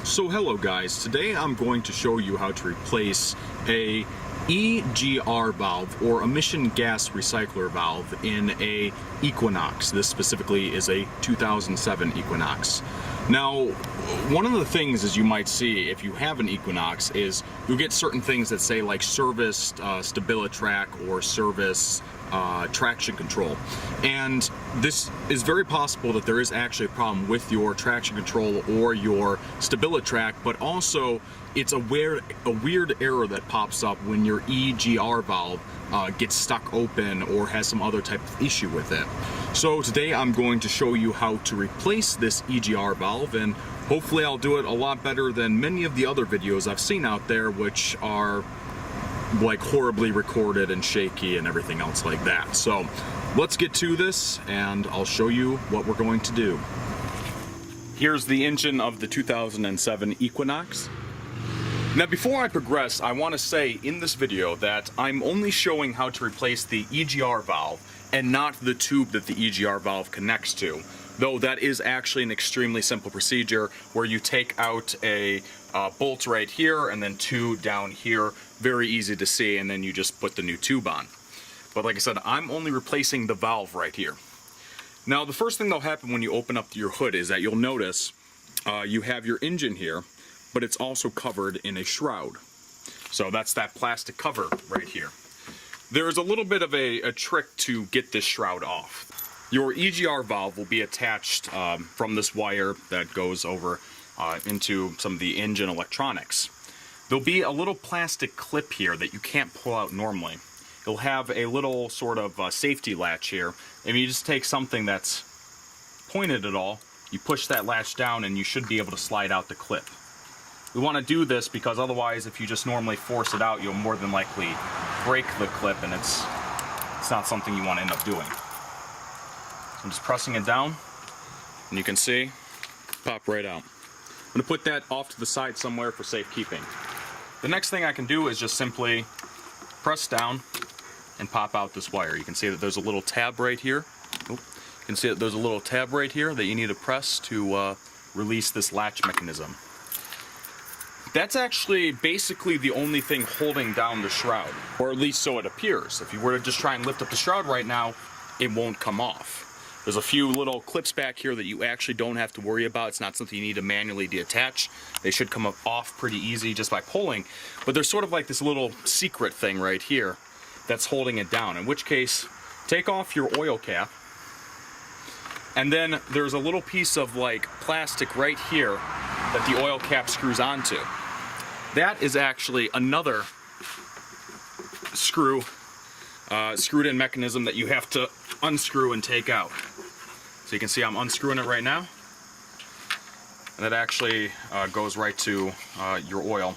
So hello guys, today I'm going to show you how to replace a EGR valve or emission gas recycler valve in a Equinox. This specifically is a 2007 Equinox. Now, one of the things as you might see if you have an Equinox is you'll get certain things that say like serviced Stabilitrak or service traction control, and this is very possible that there is actually a problem with your traction control or your Stabilitrak, but also it's a weird error that pops up when your EGR valve gets stuck open or has some other type of issue with it. So today I'm going to show you how to replace this EGR valve, and hopefully I'll do it a lot better than many of the other videos I've seen out there, which are like horribly recorded and shaky and everything else like that. So let's get to this and I'll show you what we're going to do. Here's the engine of the 2007 Equinox. Now before I progress, I want to say in this video that I'm only showing how to replace the EGR valve and not the tube that the EGR valve connects to. Though that is actually an extremely simple procedure where you take out a bolt right here and then two down here, very easy to see, and then you just put the new tube on. But like I said, I'm only replacing the valve right here. Now the first thing that'll happen when you open up your hood is that you'll notice you have your engine here, but it's also covered in a shroud. So that's that plastic cover right here. There's a little bit of a trick to get this shroud off. Your EGR valve will be attached from this wire that goes over into some of the engine electronics. There'll be a little plastic clip here that you can't pull out normally. It'll have a little sort of safety latch here, and you just take something that's pointed at all, you push that latch down and you should be able to slide out the clip. We want to do this because otherwise if you just normally force it out, you'll more than likely break the clip, and it's not something you want to end up doing. So I'm just pressing it down, and you can see, pop right out. I'm going to put that off to the side somewhere for safekeeping. The next thing I can do is just simply press down and pop out this wire. You can see that there's a little tab right here. You can see that there's a little tab right here that you need to press to release this latch mechanism. That's actually basically the only thing holding down the shroud, or at least so it appears. If you were to just try and lift up the shroud right now, it won't come off. There's a few little clips back here that you actually don't have to worry about. It's not something you need to manually detach. They should come off pretty easy just by pulling. But there's sort of like this little secret thing right here that's holding it down, in which case, take off your oil cap, and then there's a little piece of like plastic right here that the oil cap screws onto. That is actually another screwed in mechanism that you have to unscrew and take out. So you can see I'm unscrewing it right now, and it actually goes right to your oil.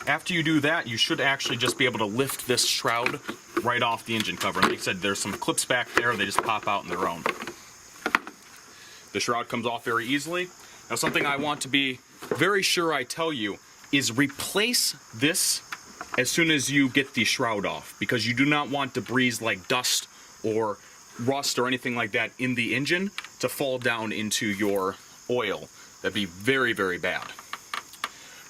After you do that, you should actually just be able to lift this shroud right off the engine cover. And like I said, there's some clips back there, they just pop out on their own. The shroud comes off very easily. Now something I want to be very sure I tell you is replace this as soon as you get the shroud off, because you do not want debris like dust or rust or anything like that in the engine to fall down into your oil. That'd be very, very bad.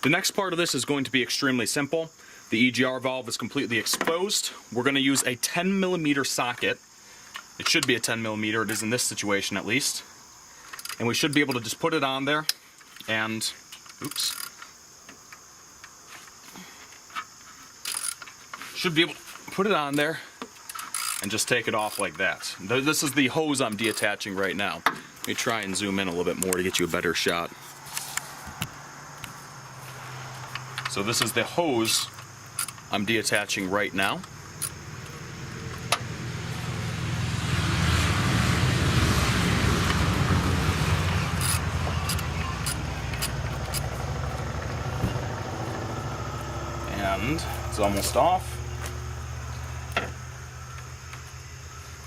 The next part of this is going to be extremely simple. The EGR valve is completely exposed. We're going to use a 10mm socket. It should be a 10mm, it is in this situation at least. And we should be able to just put it on there and, should be able to put it on there and just take it off like that. This is the hose I'm detaching right now. Let me try and zoom in a little bit more to get you a better shot. So this is the hose I'm detaching right now. And it's almost off.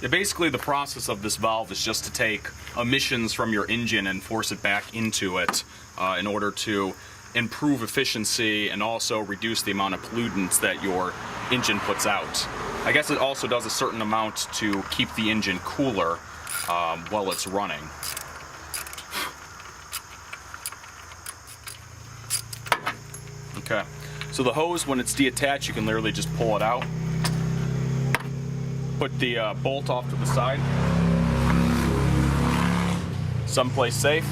Yeah, basically the process of this valve is just to take emissions from your engine and force it back into it in order to improve efficiency and also reduce the amount of pollutants that your engine puts out. I guess it also does a certain amount to keep the engine cooler while it's running. Okay, so the hose, when it's deattached, you can literally just pull it out. Put the bolt off to the side. Someplace safe.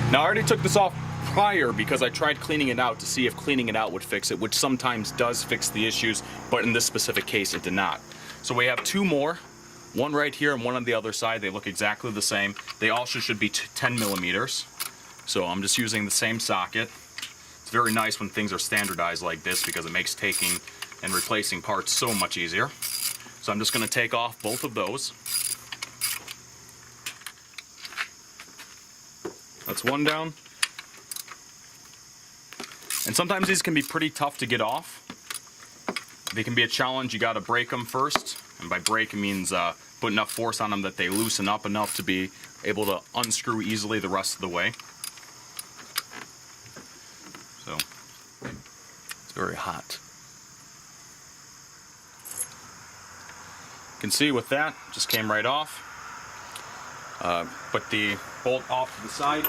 Now I already took this off prior because I tried cleaning it out to see if cleaning it out would fix it, which sometimes does fix the issues, but in this specific case it did not. So we have two more, one right here and one on the other side. They look exactly the same. They also should be 10 millimeters. So I'm just using the same socket. It's very nice when things are standardized like this because it makes taking and replacing parts so much easier. So I'm just going to take off both of those. That's one down. And sometimes these can be pretty tough to get off. They can be a challenge. You got to break them first. And by break, it means put enough force on them that they loosen up enough to be able to unscrew easily the rest of the way. So, it's very hot. You can see with that, just came right off. Put the bolt off to the side.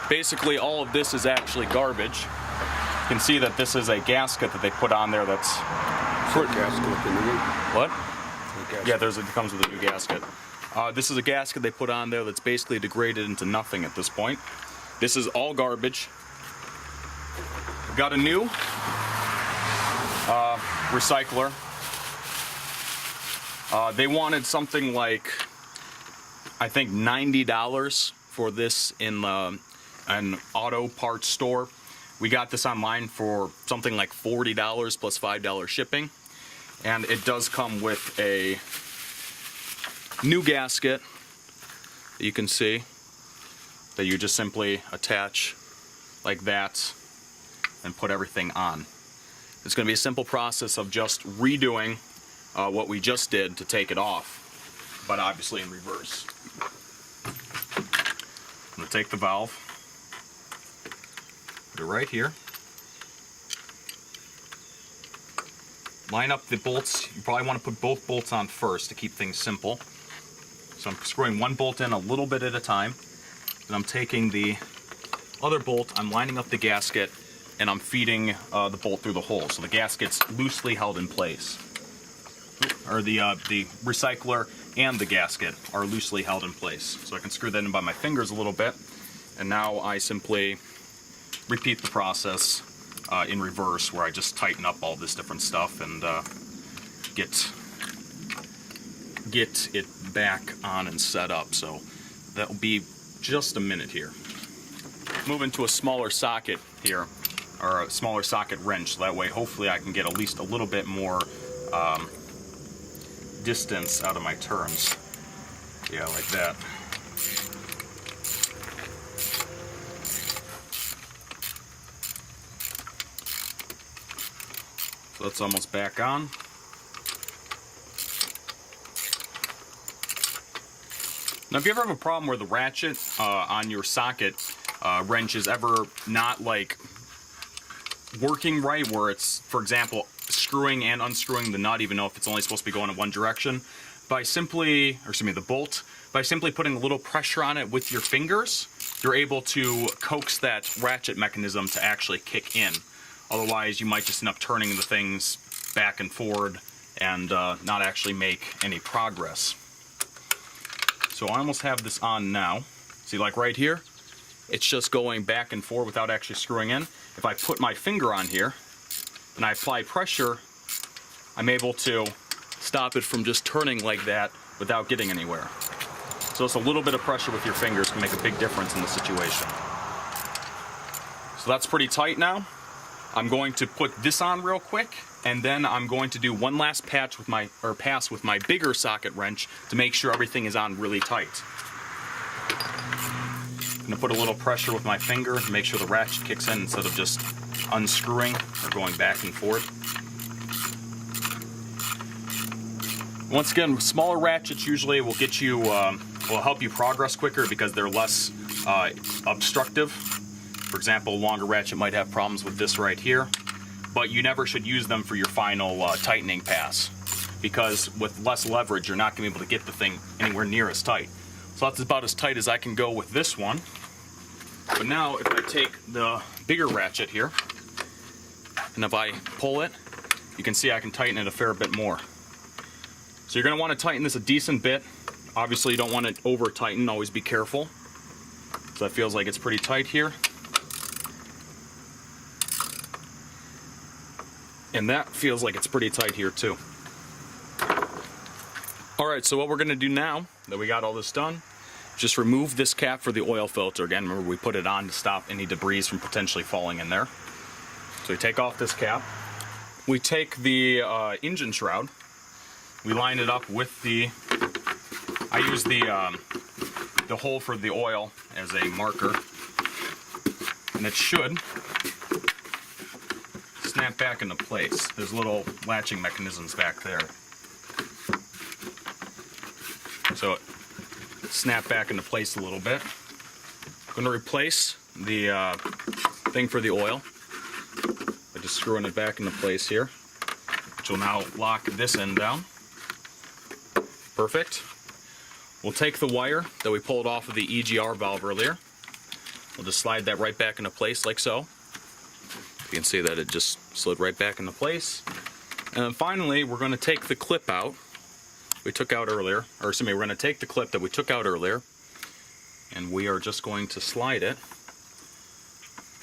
Basically, all of this is actually garbage. You can see that this is a gasket that they put on there that's... What? Yeah, it comes with a new gasket. This is a gasket they put on there that's basically degraded into nothing at this point. This is all garbage. Got a new recycler. They wanted something like, I think, $90 for this in an auto parts store. We got this online for something like $40 plus $5 shipping. And it does come with a new gasket that you can see that you just simply attach like that and put everything on. It's going to be a simple process of just redoing what we just did to take it off, but obviously in reverse. I'm going to take the valve, put it right here, line up the bolts. You probably want to put both bolts on first to keep things simple. So I'm screwing one bolt in a little bit at a time, and I'm taking the other bolt, I'm lining up the gasket, and I'm feeding the bolt through the hole. So the gasket's loosely held in place. Or the recycler and the gasket are loosely held in place. So I can screw that in by my fingers a little bit. And now I simply repeat the process in reverse, where I just tighten up all this different stuff and get it back on and set up. So that will be just a minute here. Move into a smaller socket here, or a smaller socket wrench, so that way hopefully I can get at least a little bit more distance out of my turns. Yeah, like that. So that's almost back on. Now, if you ever have a problem where the ratchet on your socket wrench is ever not like working right, where it's, for example, screwing and unscrewing the nut, even though if it's only supposed to be going in one direction, by simply, or excuse me, the bolt, by simply putting a little pressure on it with your fingers, you're able to coax that ratchet mechanism to actually kick in. Otherwise, you might just end up turning the things back and forward and not actually make any progress. So I almost have this on now. See, like right here, it's just going back and forth without actually screwing in. If I put my finger on here and I apply pressure, I'm able to stop it from just turning like that without getting anywhere. So it's a little bit of pressure with your fingers can make a big difference in the situation. So that's pretty tight now. I'm going to put this on real quick, and then I'm going to do one last pass with my bigger socket wrench to make sure everything is on really tight. I'm going to put a little pressure with my finger to make sure the ratchet kicks in instead of just unscrewing or going back and forth. Once again, smaller ratchets usually will get you, will help you progress quicker because they're less obstructive. For example, a longer ratchet might have problems with this right here, but you never should use them for your final tightening pass, because with less leverage, you're not going to be able to get the thing anywhere near as tight. So that's about as tight as I can go with this one. But now, if I take the bigger ratchet here, And if I pull it, you can see I can tighten it a fair bit more. So you're going to want to tighten this a decent bit. Obviously you don't want it over tighten, always be careful. So that feels like it's pretty tight here. And that feels like it's pretty tight here too. Alright, so what we're going to do now that we got all this done, just remove this cap for the oil filter. Again, remember we put it on to stop any debris from potentially falling in there. So we take off this cap. We take the engine shroud. We line it up with the, I use the hole for the oil as a marker. And it should snap back into place. There's little latching mechanisms back there. So it snap back into place a little bit. I'm going to replace the thing for the oil by just screwing it back into place here, which will now lock this end down. Perfect. We'll take the wire that we pulled off of the EGR valve earlier. We'll just slide that right back into place like so. You can see that it just slid right back into place. And then finally, we're going to take the clip out we took out earlier, or excuse me, we're going to take the clip that we took out earlier, and we are just going to slide it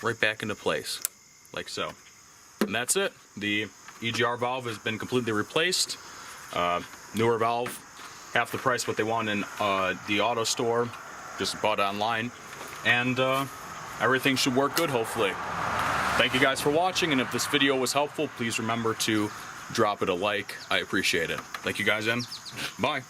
right back into place, like so. And that's it. The EGR valve has been completely replaced. Newer valve, half the price what they want in the auto store, just bought online, and everything should work good, hopefully. Thank you guys for watching, and if this video was helpful, please remember to drop it a like. I appreciate it. Thank you guys, and bye.